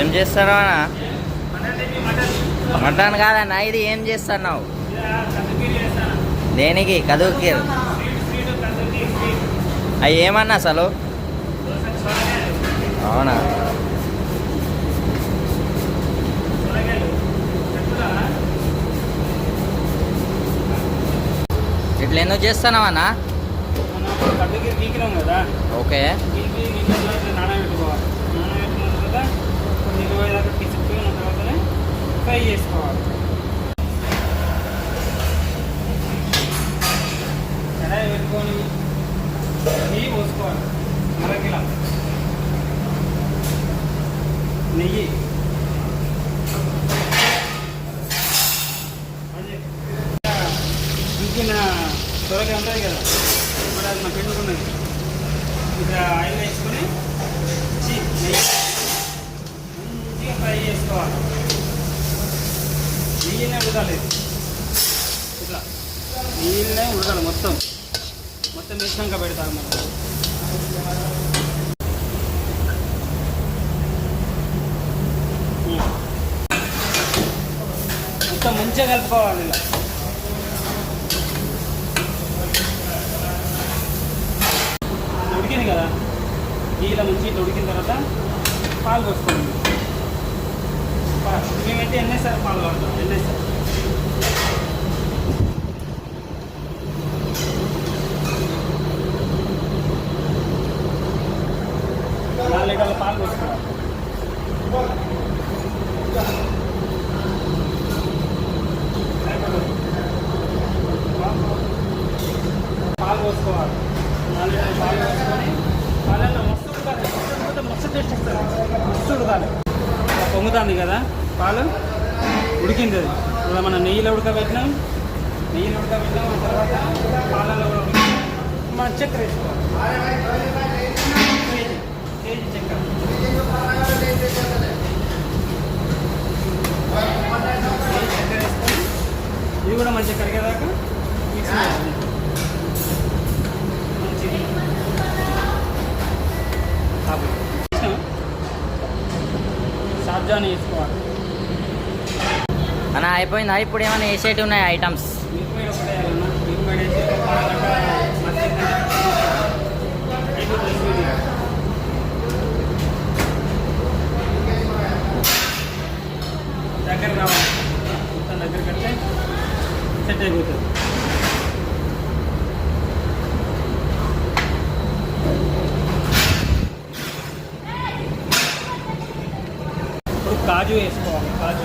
ఏం చేస్తున్నావు అన్న? మటన్ కాదన్న, ఇది ఏం చేస్తున్నావు? దేనికి? కదుకీర్. అవి ఏమన్నా అసలు? అవునా? ఇట్లా ఎందుకు చేస్తున్నావన్నా? ఓకే. ఫ్రై చేసుకోవాలి. కడాయి పెట్టుకొని నెయ్యి పోసుకోవాలి. అరకిలో నెయ్యి, ఇంకిన త్వరగా ఉంటుంది కదా, ఇప్పుడు అది మనం పెట్టుకున్నది. ఇక్కడ ఆయిల్ వేసుకొని నెయ్యి మంచిగా ఫ్రై చేసుకోవాలి. నెయ్యినే ఉడకాలి, ఇట్లా నెయ్యినే ఉడకాలి. మొత్తం వేసినాక పెడతారు మనం. మొత్తం మంచిగా కలుపుకోవాలి. ఇలా ఉడికింది కదా, ఇలా మంచి ఉడికిన తర్వాత పాలు పోసుకోండి. మేమైతే ఎన్నేసారి పాలు వాడతాం, ఎన్నేసారి 4 లీటర్ల పాలు పోసుకోవాలి. పాలు పోసుకోవాలి. 4 లీటర్ల పాలు పోసుకొని పాలల్లో మస్తు ఉడకాలి. మస్తు టేస్ట్ ఇస్తుంది. మస్తు ఉడకాలి. పొంగుతుంది కదా పాలు, ఉడికింది అది. ఇప్పుడు మనం నెయ్యిలో ఉడకబెట్టినాం. తర్వాత పాలలో కూడా ఉడికి మనం చక్కెర వేసుకోవాలి. కేజీ చక్కెర. చక్కెర వేసుకొని ఇది కూడా మంచిగా కరిగేదాకా మిక్స్ చేయాలి. మంచిది సాబ్జాని వేసుకోవాలి. అన్న అయిపోయిందా? ఇప్పుడు ఏమైనా వేసేటి ఉన్నాయి ఐటమ్స్? మిల్క్ ఒకటే వేయాలన్నా. మిల్క్ వేసి దగ్గర రావాలి. మొత్తం దగ్గర కడితే సెట్ అయిపోతుంది. ఇప్పుడు కాజు వేసుకోవాలి. కాజు